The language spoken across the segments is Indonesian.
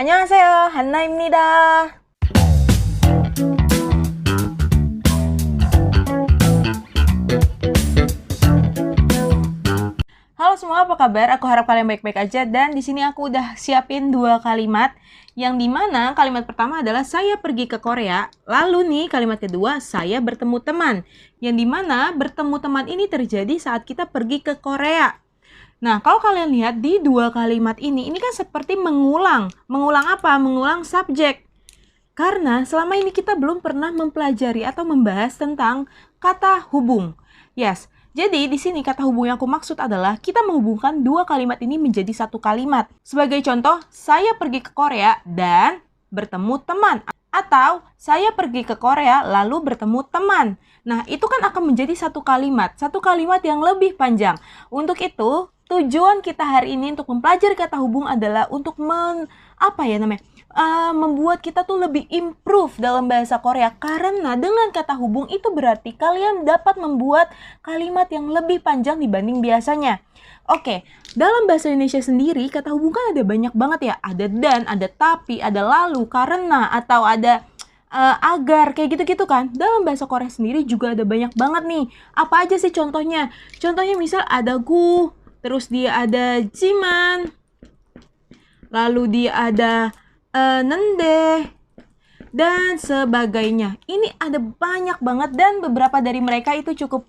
안녕하세요, 한나입니다. Halo semua, apa kabar? Aku harap kalian baik-baik aja. Dan di sini aku udah siapin 2 kalimat. Yang dimana kalimat pertama adalah saya pergi ke Korea. Lalu nih kalimat kedua, saya bertemu teman. Yang dimana bertemu teman ini terjadi saat kita pergi ke Korea. Nah, kalau kalian lihat di 2 kalimat ini kan seperti mengulang. Mengulang apa? Mengulang subjek. Karena selama ini kita belum pernah mempelajari atau membahas tentang kata hubung. Yes, jadi di sini kata hubung yang aku maksud adalah kita menghubungkan 2 kalimat ini menjadi 1 kalimat. Sebagai contoh, saya pergi ke Korea dan bertemu teman. Atau saya pergi ke Korea lalu bertemu teman. Nah, itu kan akan menjadi 1 kalimat. 1 kalimat yang lebih panjang. Untuk itu, tujuan kita hari ini untuk mempelajari kata hubung adalah untuk membuat kita tuh lebih improve dalam bahasa Korea. Karena dengan kata hubung itu berarti kalian dapat membuat kalimat yang lebih panjang dibanding biasanya. Oke, dalam bahasa Indonesia sendiri kata hubung kan ada banyak banget ya. Ada dan, ada tapi, ada lalu, karena, atau ada agar, kayak gitu-gitu kan. Dalam bahasa Korea sendiri juga ada banyak banget nih. Apa aja sih contohnya? Contohnya misal ada gu, terus dia ada jiman, lalu dia ada nende, dan sebagainya. Ini ada banyak banget dan beberapa dari mereka itu cukup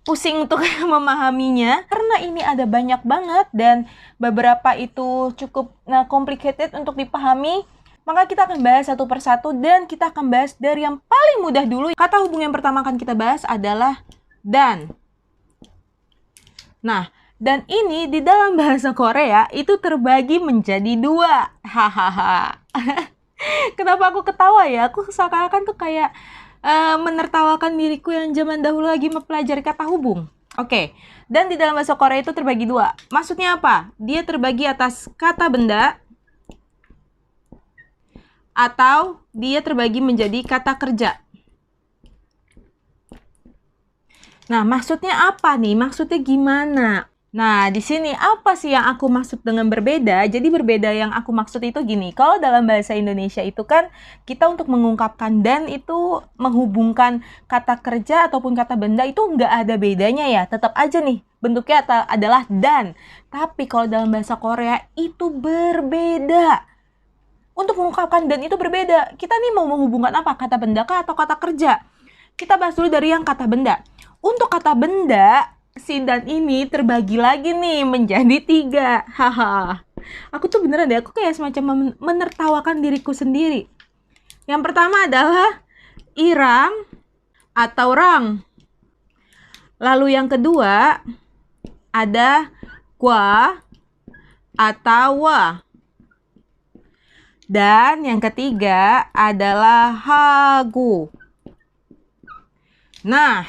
pusing untuk memahaminya karena ini ada banyak banget dan beberapa itu cukup complicated untuk dipahami. Maka kita akan bahas satu persatu dan kita akan bahas dari yang paling mudah dulu. Kata hubung yang pertama akan kita bahas adalah dan. Nah, dan ini di dalam bahasa Korea itu terbagi menjadi 2. Hahaha. Kenapa aku ketawa ya? Aku seakan-akan tuh kayak menertawakan diriku yang zaman dahulu lagi mempelajari kata hubung. Oke, dan di dalam bahasa Korea itu terbagi 2. Maksudnya apa? Dia terbagi atas kata benda atau dia terbagi menjadi kata kerja. Nah, maksudnya apa nih? Maksudnya gimana? Nah, di sini apa sih yang aku maksud dengan berbeda? Jadi berbeda yang aku maksud itu gini. Kalau dalam bahasa Indonesia itu kan kita untuk mengungkapkan dan itu menghubungkan kata kerja ataupun kata benda itu nggak ada bedanya ya. Tetap aja nih bentuknya adalah dan. Tapi kalau dalam bahasa Korea itu berbeda. Untuk mengungkapkan dan itu berbeda. Kita nih mau menghubungkan apa? Kata benda kah atau kata kerja? Kita bahas dulu dari yang kata benda. Untuk kata benda, si dan ini terbagi lagi nih menjadi 3. Haha. Aku tuh beneran deh, aku kayak semacam menertawakan diriku sendiri. Yang pertama adalah irang atau rang. Lalu yang kedua ada gua atau wa. Dan yang ketiga adalah hagu. Nah,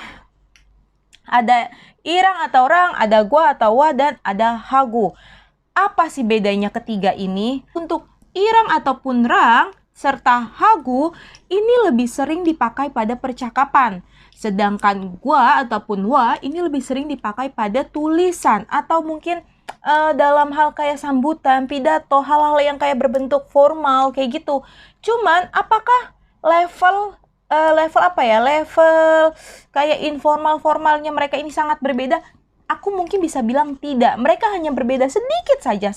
ada irang atau rang, ada gua atau wa, dan ada hagu. Apa sih bedanya ketiga ini? Untuk irang ataupun rang serta hagu ini lebih sering dipakai pada percakapan. Sedangkan gua ataupun wa ini lebih sering dipakai pada tulisan atau mungkin dalam hal kayak sambutan, pidato, hal-hal yang kayak berbentuk formal kayak gitu. Cuman apakah level kayak informal-formalnya mereka ini sangat berbeda? Aku mungkin bisa bilang tidak. Mereka hanya berbeda sedikit saja.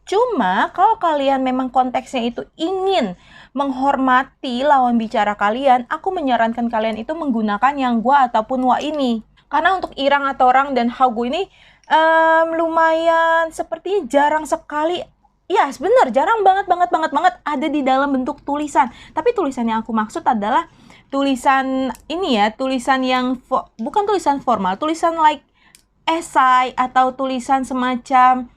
Cuma kalau kalian memang konteksnya itu ingin menghormati lawan bicara kalian, aku menyarankan kalian itu menggunakan yang gua ataupun wa ini. Karena untuk irang atau rang dan hagu ini lumayan sepertinya jarang sekali. Ya, benar, jarang banget ada di dalam bentuk tulisan. Tapi tulisan yang aku maksud adalah tulisan ini ya, tulisan yang bukan tulisan formal, tulisan like esai atau tulisan semacam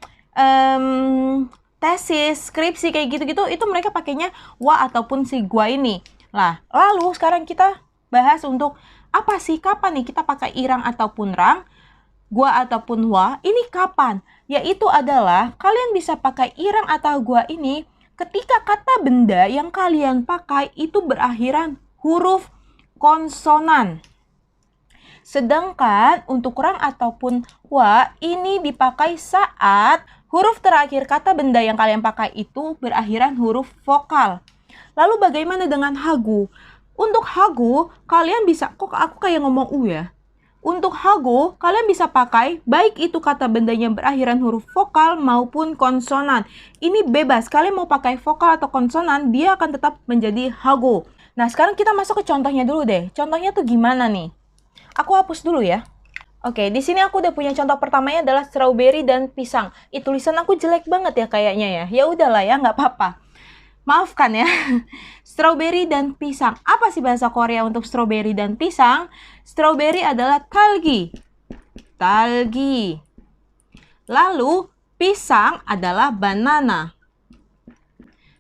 tesis, skripsi kayak gitu-gitu, itu mereka pakainya wa ataupun si gua ini. Lah, lalu sekarang kita bahas untuk apa sih, kapan nih kita pakai irang ataupun rang, gua ataupun wa, ini kapan? Yaitu adalah kalian bisa pakai irang atau gua ini ketika kata benda yang kalian pakai itu berakhiran huruf konsonan. Sedangkan untuk rang ataupun wa ini dipakai saat huruf terakhir kata benda yang kalian pakai itu berakhiran huruf vokal. Lalu bagaimana dengan hagu? Untuk hagu, kalian bisa, kok aku kayak ngomong u ya? Untuk hago, kalian bisa pakai baik itu kata bendanya berakhiran huruf vokal maupun konsonan. Ini bebas, kalian mau pakai vokal atau konsonan, dia akan tetap menjadi hago. Nah, sekarang kita masuk ke contohnya dulu deh. Contohnya tuh gimana nih? Aku hapus dulu ya. Oke, di sini aku udah punya contoh pertamanya adalah strawberry dan pisang. Tulisan aku jelek banget ya kayaknya ya. Ya udahlah ya, nggak apa-apa. Maafkan ya. Strawberry dan pisang. Apa sih bahasa Korea untuk strawberry dan pisang? Strawberry adalah talgi. Talgi. Lalu pisang adalah banana.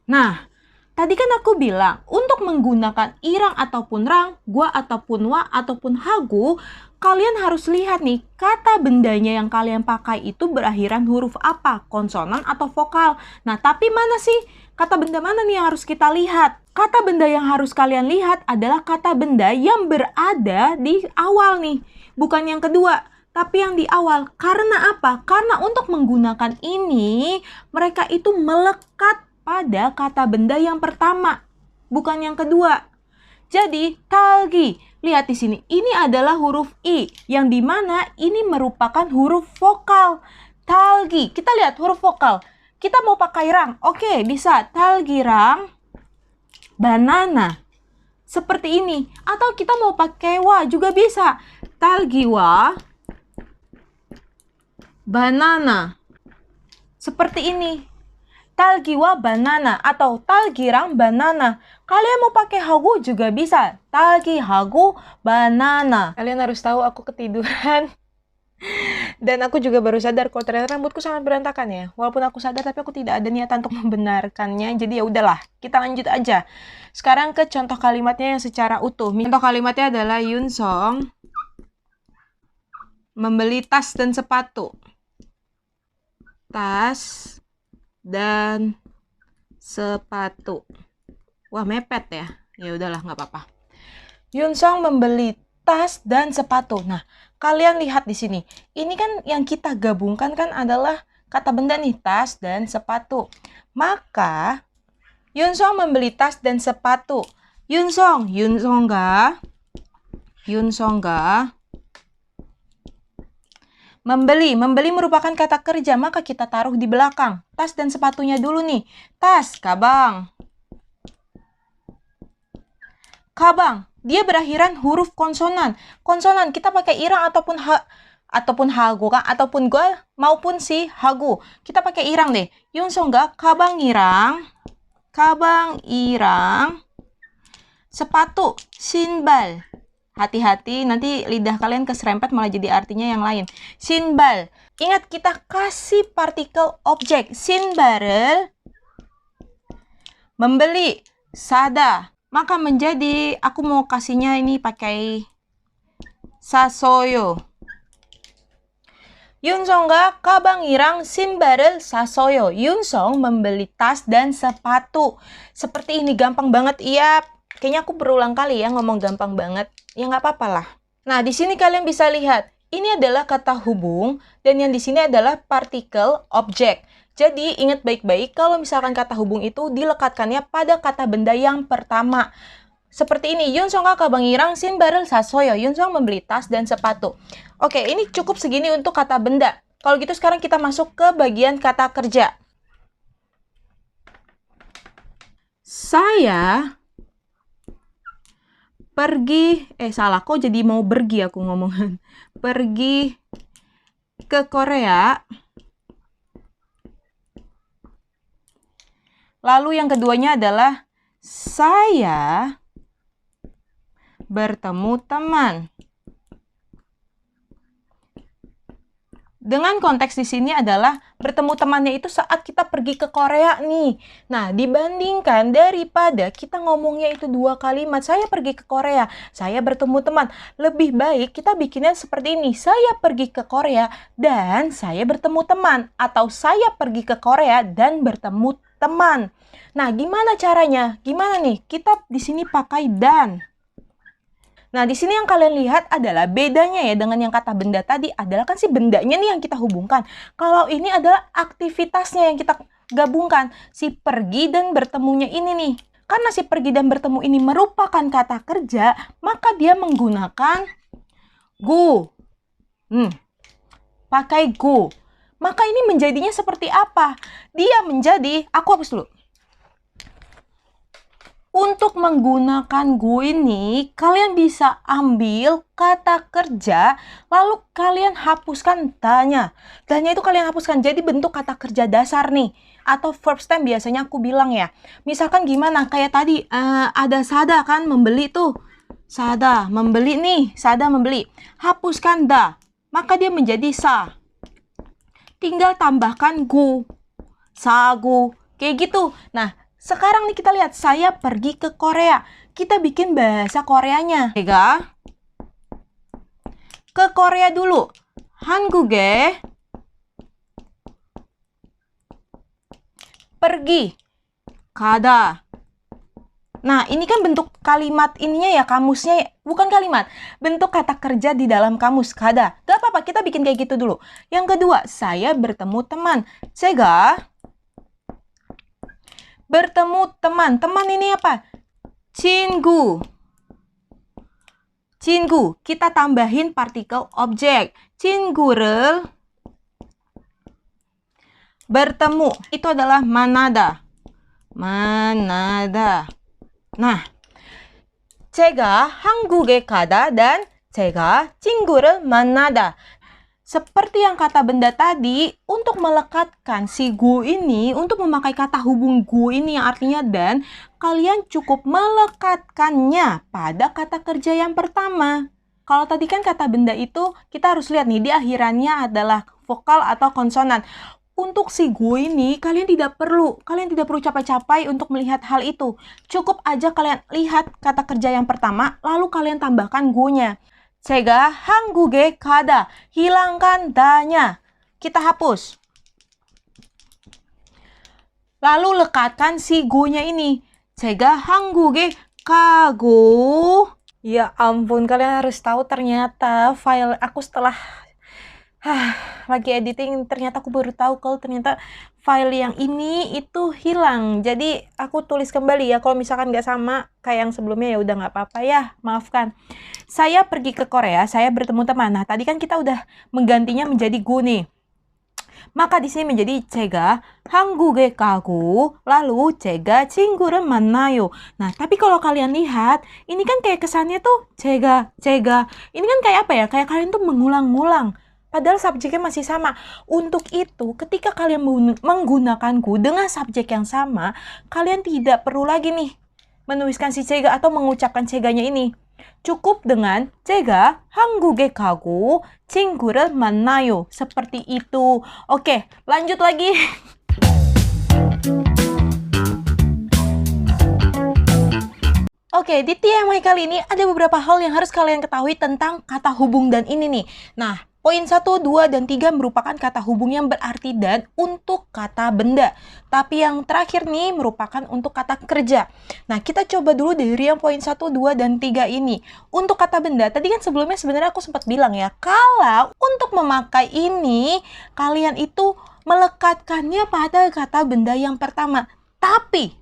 Nah, tadi kan aku bilang untuk menggunakan irang ataupun rang, gua ataupun wa ataupun hagu, kalian harus lihat nih kata bendanya yang kalian pakai itu berakhiran huruf apa? Konsonan atau vokal. Nah, tapi mana sih? Kata benda mana nih yang harus kita lihat? Kata benda yang harus kalian lihat adalah kata benda yang berada di awal nih. Bukan yang kedua, tapi yang di awal. Karena apa? Karena untuk menggunakan ini, mereka itu melekat pada kata benda yang pertama. Bukan yang kedua. Jadi, talgi. Lihat di sini, ini adalah huruf I. Yang dimana ini merupakan huruf vokal. Talgi. Kita lihat huruf vokal. Kita mau pakai rang. Oke, bisa. Talgi rang. Banana. Seperti ini. Atau kita mau pakai wa juga bisa. Talgi wa. Banana. Seperti ini. Talgi wa banana. Atau talgi rang banana. Kalian mau pakai hagu juga bisa. Talgi hagu banana. Kalian harus tahu aku ketiduran. Dan aku juga baru sadar kalau ternyata rambutku sangat berantakan ya. Walaupun aku sadar tapi aku tidak ada niatan untuk membenarkannya. Jadi ya udahlah, kita lanjut aja. Sekarang ke contoh kalimatnya yang secara utuh. Contoh kalimatnya adalah Yun Song membeli tas dan sepatu. Tas dan sepatu. Wah, mepet ya. Ya udahlah, nggak apa-apa. Yun Song membeli tas dan sepatu. Nah, kalian lihat di sini. Ini kan yang kita gabungkan kan adalah kata benda nih, tas dan sepatu. Maka Yun Song membeli tas dan sepatu. Yun Song ga? Membeli merupakan kata kerja, maka kita taruh di belakang. Tas dan sepatunya dulu nih. Tas, kabang. Kabang, dia berakhiran huruf konsonan. Konsonan kita pakai irang ataupun hagu kan, ataupun go maupun si hagu. Kita pakai irang deh. Yun Song ga kabang irang. Sepatu, sinbal. Hati-hati, nanti lidah kalian keserempet malah jadi artinya yang lain. Sinbal. Ingat, kita kasih partikel objek. Sinbarel. Membeli. Sada. Maka menjadi, aku mau kasihnya ini pakai sasoyo. Yun Song ga kabang irang sinbarel sasoyo. Yun Song membeli tas dan sepatu. Seperti ini, gampang banget. Iya, kayaknya aku berulang kali ya ngomong gampang banget. Ya nggak apa-apa lah. Nah, di sini kalian bisa lihat. Ini adalah kata hubung dan yang di sini adalah partikel objek. Jadi, ingat baik-baik kalau misalkan kata hubung itu dilekatkannya pada kata benda yang pertama. Seperti ini, Yun Song ga kabang irang sinbarel sasoyo. Yun Song membeli tas dan sepatu. Oke, ini cukup segini untuk kata benda. Kalau gitu sekarang kita masuk ke bagian kata kerja. Saya pergi, salah, kok jadi mau pergi aku ngomongan. Pergi ke Korea. Lalu yang keduanya adalah saya bertemu teman. Dengan konteks di sini adalah bertemu temannya itu saat kita pergi ke Korea nih. Nah, dibandingkan daripada kita ngomongnya itu dua kalimat, saya pergi ke Korea, saya bertemu teman. Lebih baik kita bikinnya seperti ini, saya pergi ke Korea dan saya bertemu teman. Atau saya pergi ke Korea dan bertemu teman. Nah, gimana caranya? Gimana nih? Kita di sini pakai dan. Nah, di sini yang kalian lihat adalah bedanya ya dengan yang kata benda tadi adalah kan si bendanya nih yang kita hubungkan. Kalau ini adalah aktivitasnya yang kita gabungkan. Si pergi dan bertemunya ini nih. Karena si pergi dan bertemu ini merupakan kata kerja, maka dia menggunakan go. Pakai go. Maka ini menjadinya seperti apa? Dia menjadi, aku hapus dulu. Untuk menggunakan go ini, kalian bisa ambil kata kerja, lalu kalian hapuskan danya. Danya itu kalian hapuskan, jadi bentuk kata kerja dasar nih. Atau verb stem biasanya aku bilang ya. Misalkan gimana, kayak tadi ada sada kan, membeli tuh. Sada, membeli nih, sada membeli. Hapuskan da, maka dia menjadi sa. Tinggal tambahkan go, sagu, kayak gitu. Nah, sekarang nih kita lihat, saya pergi ke Korea. Kita bikin bahasa Koreanya. Ke Korea dulu. 한국에 pergi. 가다. Nah, ini kan bentuk kalimat ininya ya, kamusnya. Bukan kalimat, bentuk kata kerja di dalam kamus. 가다. Gak apa-apa, kita bikin kayak gitu dulu. Yang kedua, saya bertemu teman. 제가 bertemu teman. Teman ini apa? 친구. 친구. Kita tambahin partikel objek. 친구를 bertemu. Itu adalah 만나다. 만나다. Nah, 제가 한국에 가다 dan 제가 친구를 만나다. Seperti yang kata benda tadi, untuk melekatkan si go ini, untuk memakai kata hubung go ini yang artinya dan, kalian cukup melekatkannya pada kata kerja yang pertama. Kalau tadi kan kata benda itu, kita harus lihat nih, di akhirannya adalah vokal atau konsonan. Untuk si go ini, kalian tidak perlu capek-capek untuk melihat hal itu. Cukup aja kalian lihat kata kerja yang pertama, lalu kalian tambahkan go-nya. 제가 한국에 가다. Hilangkan danya. Kita hapus. Lalu lekatkan si go-nya ini. 제가 한국에 가고. Ya ampun, kalian harus tahu ternyata file aku setelah lagi editing, ternyata aku baru tahu kalau ternyata file yang ini itu hilang. Jadi aku tulis kembali ya, kalau misalkan nggak sama kayak yang sebelumnya ya udah nggak apa-apa ya, maafkan. Saya pergi ke Korea, saya bertemu teman. Nah, tadi kan kita udah menggantinya menjadi go nih. Maka di sini menjadi 제가 한국에 가고, lalu 제가 친구를 만나요. Nah, tapi kalau kalian lihat, ini kan kayak kesannya tuh 제가. Ini kan kayak apa ya? Kayak kalian tuh mengulang-ngulang. Padahal subjeknya masih sama. Untuk itu, ketika kalian menggunakan go dengan subjek yang sama, kalian tidak perlu lagi nih menuliskan si 제가 atau mengucapkan 제가nya ini. Cukup dengan 제가 한국에 가고 친구를 만나요. Seperti itu. Oke, lanjut lagi. Oke, di TMI kali ini ada beberapa hal yang harus kalian ketahui tentang kata hubung dan ini nih. Nah, poin 1, 2, dan 3 merupakan kata hubung yang berarti dan untuk kata benda. Tapi yang terakhir nih merupakan untuk kata kerja. Nah, kita coba dulu dari yang poin 1, 2, dan 3 ini. Untuk kata benda, tadi kan sebelumnya sebenarnya aku sempat bilang ya, kalau untuk memakai ini, kalian itu melekatkannya pada kata benda yang pertama. Tapi,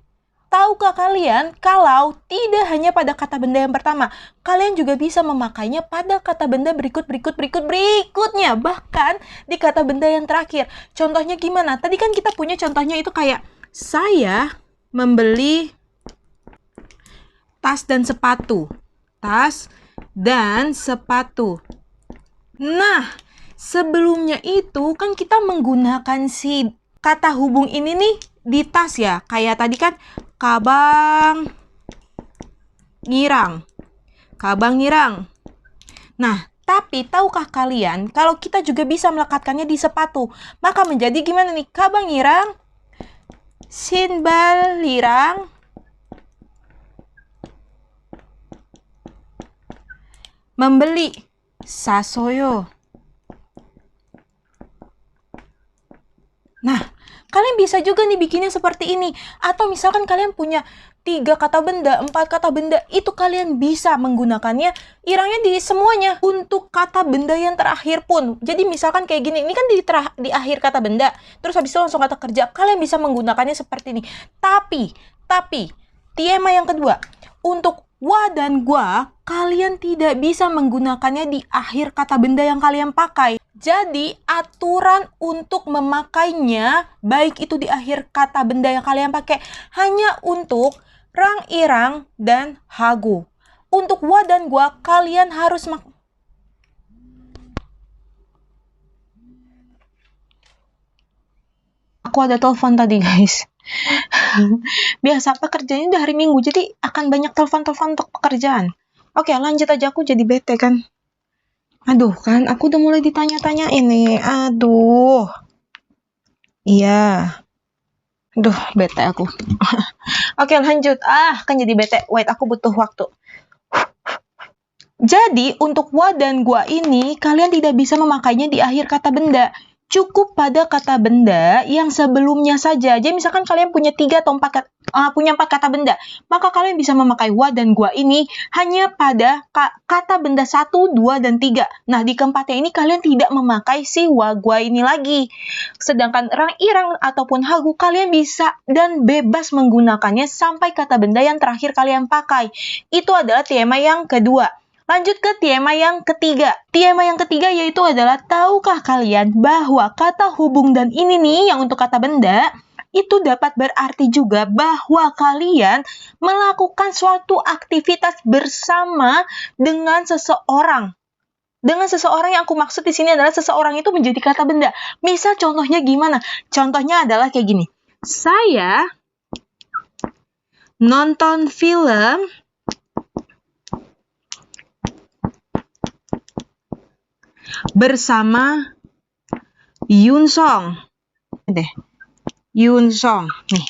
tahukah kalian kalau tidak hanya pada kata benda yang pertama, kalian juga bisa memakainya pada kata benda berikutnya, bahkan di kata benda yang terakhir. Contohnya gimana? Tadi kan kita punya contohnya itu kayak saya membeli tas dan sepatu. Tas dan sepatu. Nah, sebelumnya itu kan kita menggunakan si kata hubung ini nih di tas ya. Kayak tadi kan 가방 ngirang. Kabang ngirang. Nah, tapi tahukah kalian kalau kita juga bisa melekatkannya di sepatu? Maka menjadi gimana nih? Kabang ngirang, 신발이랑 membeli. 사서요. Nah, kalian bisa juga nih bikinnya seperti ini. Atau misalkan kalian punya 3 kata benda, 4 kata benda, itu kalian bisa menggunakannya irangnya di semuanya. Untuk kata benda yang terakhir pun. Jadi misalkan kayak gini, ini kan di akhir kata benda, terus habis itu langsung kata kerja, kalian bisa menggunakannya seperti ini. Tapi, tema yang kedua, untuk wa dan gua, kalian tidak bisa menggunakannya di akhir kata benda yang kalian pakai. Jadi, aturan untuk memakainya, baik itu di akhir kata benda yang kalian pakai, hanya untuk rang, irang, dan hagu. Untuk wa dan gua, kalian harus Aku ada telepon tadi, guys. Biasa pekerjaannya udah hari Minggu, jadi akan banyak telepon-telepon untuk pekerjaan. Oke, lanjut aja, aku jadi bete kan. Aduh, kan aku udah mulai ditanya-tanya ini. Aduh. Iya. Aduh, bete aku. Oke, lanjut. Kan jadi bete. Wait, aku butuh waktu. Jadi, untuk wa dan gua ini, kalian tidak bisa memakainya di akhir kata benda. Cukup pada kata benda yang sebelumnya saja. Jadi misalkan kalian punya 3 atau 4 kata benda, maka kalian bisa memakai wa dan gua ini hanya pada kata benda 1, 2, dan 3. Nah, di keempatnya ini kalian tidak memakai si wa gua ini lagi. Sedangkan rang, irang, ataupun hagu, kalian bisa dan bebas menggunakannya sampai kata benda yang terakhir kalian pakai. Itu adalah tema yang kedua. Lanjut ke tema yang ketiga. Tema yang ketiga yaitu adalah, tahukah kalian bahwa kata hubung dan ini nih yang untuk kata benda, itu dapat berarti juga bahwa kalian melakukan suatu aktivitas bersama dengan seseorang. Dengan seseorang yang aku maksud di sini adalah seseorang itu menjadi kata benda. Misal contohnya gimana? Contohnya adalah kayak gini. Saya nonton film bersama Yun Song. Yun Song. Nih.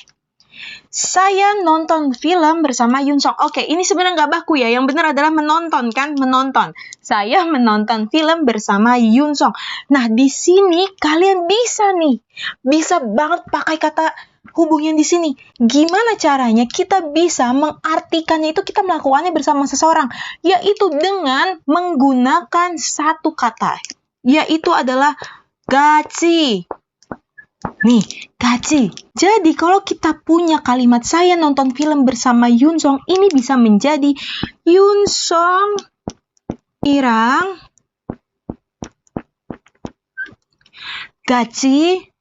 Saya nonton film bersama Yun Song. Oke, ini sebenarnya nggak baku ya. Yang benar adalah menonton kan? Menonton. Saya menonton film bersama Yun Song. Nah, di sini kalian bisa nih. Bisa banget pakai kata hubung yang di sini. Gimana caranya kita bisa mengartikannya itu kita melakukannya bersama seseorang? Yaitu dengan menggunakan satu kata. Yaitu adalah gaci. Nih, gaci. Jadi, kalau kita punya kalimat saya nonton film bersama Yun Song, ini bisa menjadi Yun Song irang gaci.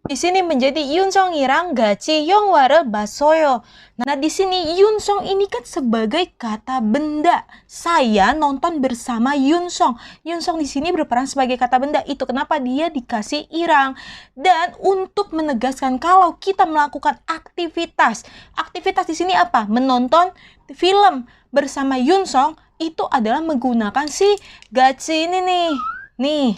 Di sini menjadi Yun Song irang gaci 영화를 봤어요. Nah, di sini Yun Song ini kan sebagai kata benda. Saya nonton bersama Yun Song. Yun Song di sini berperan sebagai kata benda. Itu kenapa dia dikasih irang. Dan untuk menegaskan kalau kita melakukan aktivitas. Aktivitas di sini apa? Menonton film bersama Yun Song itu adalah menggunakan si gaci ini nih. Nih.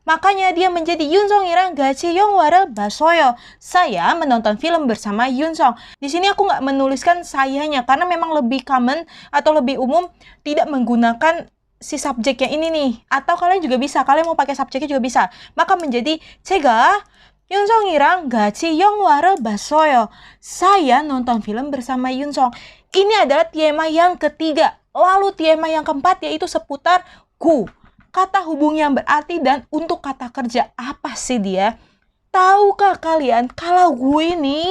Makanya dia menjadi Yun Song irang gaci 영화를 봤어요. Saya menonton film bersama Yun Song. Di sini aku nggak menuliskan sayanya karena memang lebih common atau lebih umum tidak menggunakan si subjeknya ini nih. Atau kalian juga bisa, kalian mau pakai subjeknya juga bisa. Maka menjadi 제가 Yun Song이랑 같이 영화를 봤어요. Saya nonton film bersama Yun Song. Ini adalah tema yang ketiga. Lalu tema yang keempat yaitu seputar gu. Kata hubung yang berarti dan untuk kata kerja. Apa sih dia? Tahukah kalian kalau gue ini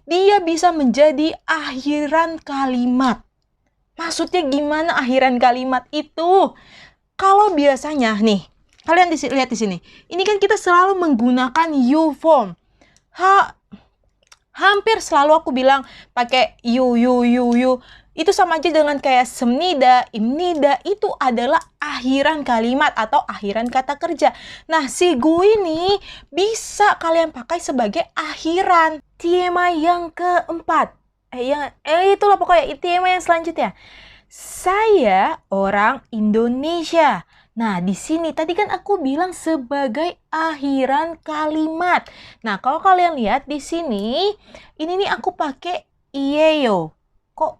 dia bisa menjadi akhiran kalimat. Maksudnya gimana akhiran kalimat itu? Kalau biasanya nih, kalian lihat di sini. Ini kan kita selalu menggunakan you form. Hampir selalu aku bilang pakai you. Itu sama aja dengan kayak semnida, imnida, itu adalah akhiran kalimat atau akhiran kata kerja. Nah, si gu ini bisa kalian pakai sebagai akhiran. Tema yang keempat. Itulah pokoknya tema yang selanjutnya. Saya orang Indonesia. Nah, di sini tadi kan aku bilang sebagai akhiran kalimat. Nah, kalau kalian lihat di sini, ini nih aku pakai iyeyo. Kok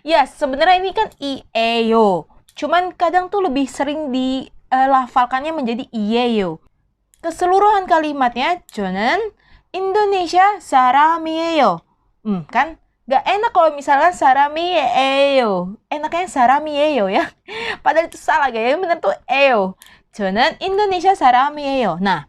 ya sebenarnya ini kan iyeyo. Cuman kadang tuh lebih sering dilafalkannya menjadi iyeyo. keseluruhan kalimatnya 저는 Indonesia 사람이에요. Kan gak enak kalau misalnya 사람이에요. Enaknya 사람이에요 ya. Padahal itu salah guys. Yang benar tuh 에요. 저는 Indonesia 사람이에요. Nah,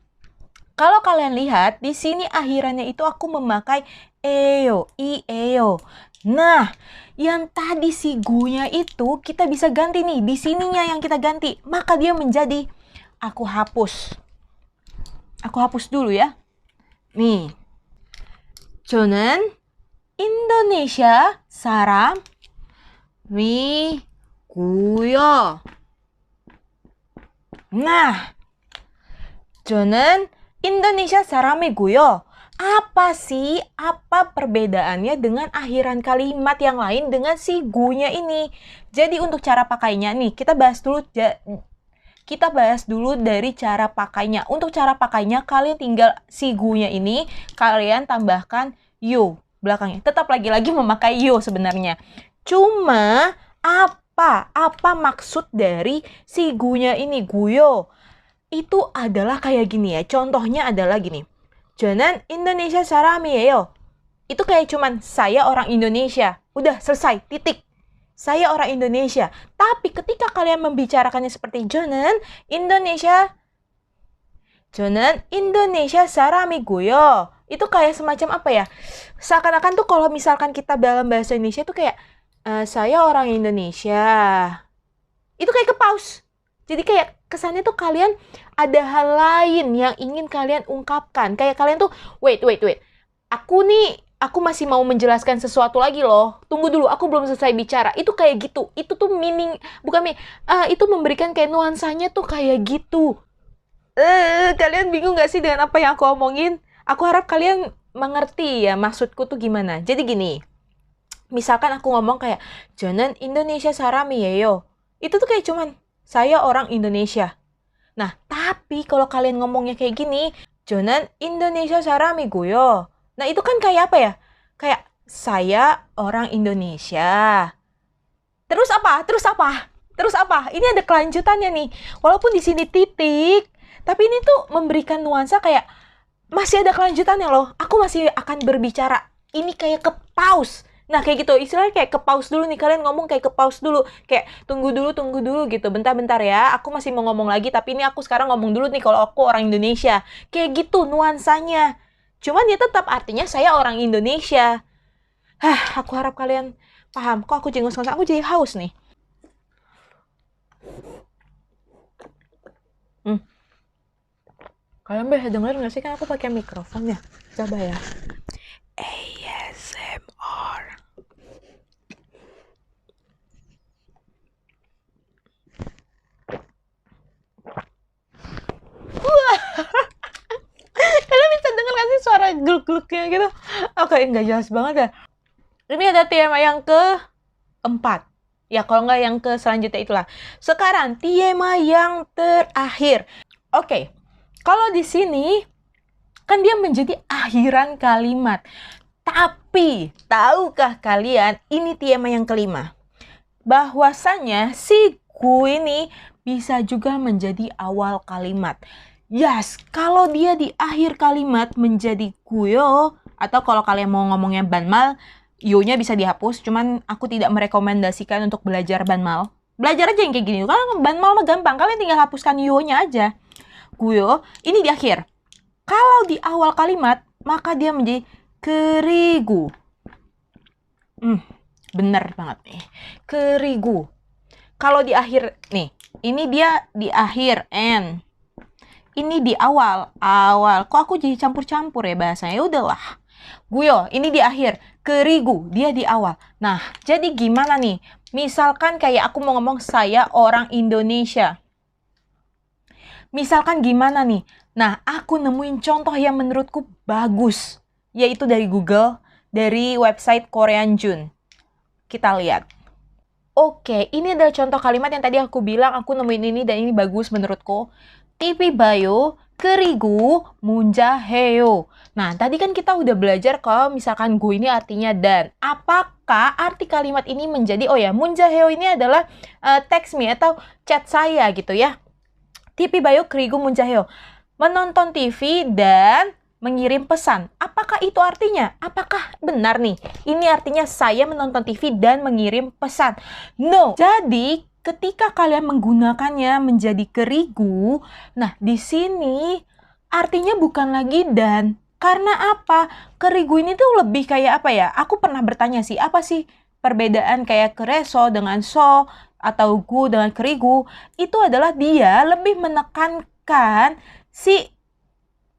kalau kalian lihat di sini akhirannya itu aku memakai eyo, ieyo. Nah, yang tadi si gunya itu kita bisa ganti nih. Di sininya yang kita ganti. Maka dia menjadi aku hapus. Aku hapus dulu ya. nih. 저는 인도네시아 사람이고요. Nah, 저는 Indonesia saram이고요. Apa sih? Apa perbedaannya dengan akhiran kalimat yang lain dengan si gunya ini? Jadi untuk cara pakainya nih, kita bahas dulu dari cara pakainya. Untuk cara pakainya, kalian tinggal si gunya ini, kalian tambahkan yo belakangnya. Tetap lagi-lagi memakai yo sebenarnya. Cuma apa maksud dari si gunya ini, guyo? Itu adalah kayak gini ya. Contohnya adalah gini. 저는 Indonesia 사람이에요. Itu kayak cuman saya orang Indonesia. Udah selesai, titik. Saya orang Indonesia. Tapi ketika kalian membicarakannya seperti 저는 Indonesia 사람이고요. Itu kayak semacam apa ya? Seakan-akan tuh kalau misalkan kita dalam bahasa Indonesia tuh kayak saya orang Indonesia. Itu kayak ke pause. Jadi kayak kesannya tuh kalian ada hal lain yang ingin kalian ungkapkan. Kayak kalian tuh, wait. Aku masih mau menjelaskan sesuatu lagi loh. Tunggu dulu, aku belum selesai bicara. Itu kayak gitu. Itu tuh itu memberikan kayak nuansanya tuh kayak gitu. Kalian bingung gak sih dengan apa yang aku omongin? Aku harap kalian mengerti ya maksudku tuh gimana. Jadi gini, misalkan aku ngomong kayak, 저는 Indonesia 사람이에요. Itu tuh kayak cuman, saya orang Indonesia. Nah, tapi kalau kalian ngomongnya kayak gini, 저는 Indonesia 사람이고요. Nah, itu kan kayak apa ya? Kayak saya orang Indonesia. Terus apa? Ini ada kelanjutannya nih. Walaupun di sini titik, tapi ini tuh memberikan nuansa kayak masih ada kelanjutannya loh. Aku masih akan berbicara. Ini kayak ke pause. Nah, kayak gitu. Istilahnya kayak ke pause dulu nih. Kalian ngomong kayak ke pause dulu. Kayak tunggu dulu gitu. Bentar ya. Aku masih mau ngomong lagi. Tapi ini aku sekarang ngomong dulu nih kalau aku orang Indonesia. Kayak gitu nuansanya. Cuman ya tetap artinya saya orang Indonesia. Aku harap kalian paham. Kok aku jengos-jengos? Aku jadi haus nih. Kalian bisa denger nggak sih? Kan aku pakai mikrofon ya. Coba ya. ASMR. Kalian bisa denger nggak sih suara gluk-gluknya gitu? Oke, nggak jelas banget ya. Ini ada tema yang keempat. Ya, kalau nggak yang ke selanjutnya itulah. Sekarang, tema yang terakhir. Oke, kalau di sini, kan dia menjadi akhiran kalimat. Tapi, tahukah kalian, ini tema yang kelima. Bahwasannya, si gu ini bisa juga menjadi awal kalimat. Yes, kalau dia di akhir kalimat menjadi guyo, atau kalau kalian mau ngomongnya banmal, yo-nya bisa dihapus, cuman aku tidak merekomendasikan untuk belajar banmal. Belajar aja yang kayak gini, karena banmal mah gampang, kalian tinggal hapuskan yo-nya aja. Guyo, ini di akhir. Kalau di awal kalimat, maka dia menjadi kerigu. Bener banget nih. Kerigu. Kalau di akhir, nih, ini dia di akhir, n. Ini di awal. Kok aku jadi campur-campur ya bahasanya? Ya udahlah. Guyo, ini di akhir. Kerigu, dia di awal. Nah, jadi gimana nih? Misalkan kayak aku mau ngomong saya orang Indonesia. Misalkan gimana nih? Nah, aku nemuin contoh yang menurutku bagus. Yaitu dari Google, dari website Korean Jun. Kita lihat. Oke, ini adalah contoh kalimat yang tadi aku bilang aku nemuin ini dan ini bagus menurutku. TV Bayo, kerigu, munjaheyo. Nah, tadi kan kita udah belajar kalau misalkan gu ini artinya dan. Apakah arti kalimat ini menjadi, munjaheyo ini adalah text me atau chat saya gitu ya. TV Bayo, kerigu, munjaheyo. menonton TV dan mengirim pesan. Apakah itu artinya? Apakah benar nih? Ini artinya saya menonton TV dan mengirim pesan. No. Jadi, ketika kalian menggunakannya menjadi kerigu, nah di sini artinya bukan lagi dan. Karena apa? Kerigu ini tuh lebih kayak apa ya? Aku pernah bertanya sih, apa sih perbedaan kayak kereso dengan so atau gu dengan kerigu? Itu adalah dia lebih menekankan si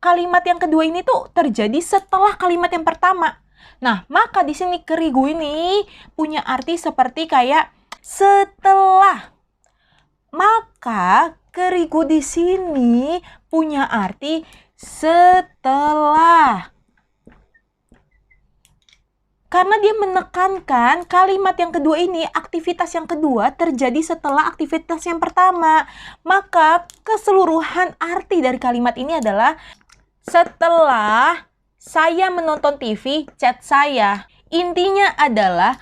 kalimat yang kedua ini tuh terjadi setelah kalimat yang pertama. Nah, maka di sini kerigu ini punya arti seperti kayak setelah. Maka kerigu di sini punya arti setelah. Karena dia menekankan kalimat yang kedua ini, aktivitas yang kedua terjadi setelah aktivitas yang pertama. Maka keseluruhan arti dari kalimat ini adalah setelah saya menonton TV, chat saya. Intinya adalah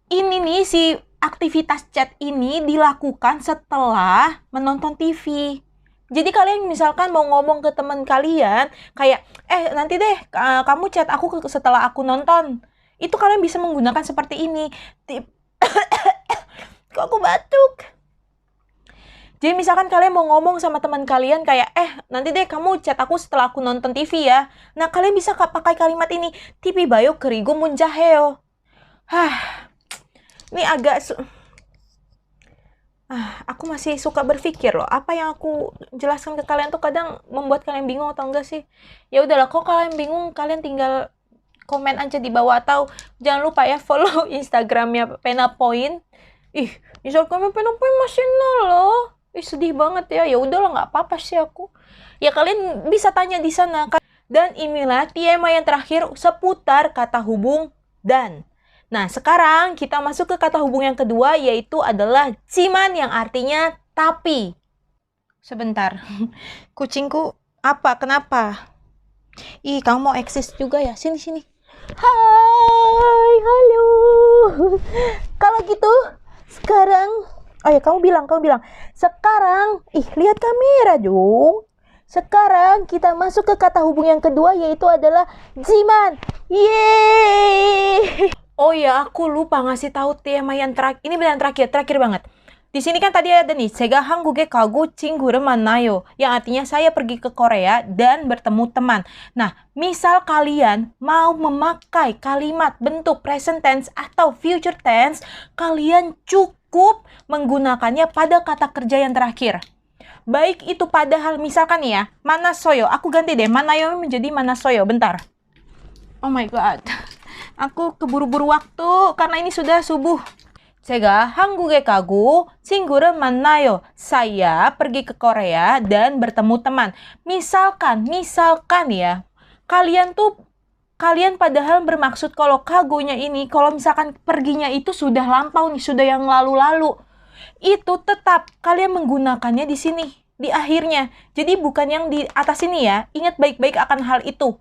ini nih si aktivitas chat ini dilakukan setelah menonton TV. Jadi kalian misalkan mau ngomong ke teman kalian kayak, nanti deh kamu chat aku setelah aku nonton. Itu kalian bisa menggunakan seperti ini. Kok aku batuk? Jadi misalkan kalian mau ngomong sama teman kalian kayak, nanti deh kamu chat aku setelah aku nonton TV ya. Nah, kalian bisa pakai kalimat ini. TV bayo kerigo munjaheo. Ini agak... aku masih suka berpikir loh. Apa yang aku jelaskan ke kalian tuh kadang membuat kalian bingung atau enggak sih? Ya udahlah, kok kalian bingung, kalian tinggal komen aja di bawah. Atau jangan lupa ya follow Instagramnya Pena Point. Instagramnya Pena Point masih 0 loh. Sedih banget ya. Ya udahlah, nggak apa-apa sih aku. Ya kalian bisa tanya di sana. Dan inilah TMI yang terakhir seputar kata hubung dan. Nah, sekarang kita masuk ke kata hubung yang kedua, yaitu adalah ciman yang artinya tapi. Sebentar. Kucingku apa? Kenapa? Kamu mau eksis juga ya? Sini. Hai, halo. Kalau gitu, sekarang, kamu bilang. Sekarang, lihat kamera dong. Sekarang kita masuk ke kata hubung yang kedua, yaitu adalah jiman. Yeay. Oh ya, aku lupa ngasih tahu tema yang terakhir. Ini benar terakhir banget. Di sini kan tadi ada nih, 제가 한국에 가고 친구를 만나요. Yang artinya saya pergi ke Korea dan bertemu teman. Nah, misal kalian mau memakai kalimat bentuk present tense atau future tense, kalian cukup menggunakannya pada kata kerja yang terakhir. Baik itu padahal misalkan ya, manasoyo. Aku ganti deh, manayo menjadi manasoyo. Bentar. Oh my god. Aku keburu-buru waktu karena ini sudah subuh. 제가 한국에 가고 친구를 만나요. Saya pergi ke Korea dan bertemu teman. Misalkan ya, kalian padahal bermaksud kalau kagonya ini, kalau misalkan perginya itu sudah lampau nih, sudah yang lalu-lalu. Itu tetap kalian menggunakannya di sini, di akhirnya. Jadi bukan yang di atas ini ya. Ingat baik-baik akan hal itu.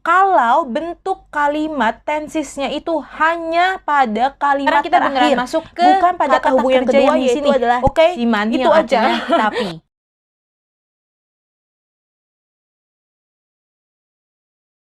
Kalau bentuk kalimat tensesnya itu hanya pada kalimat kita terakhir, masuk ke bukan pada kata hubung yang kedua, yaitu adalah ciman itu aja. Tapi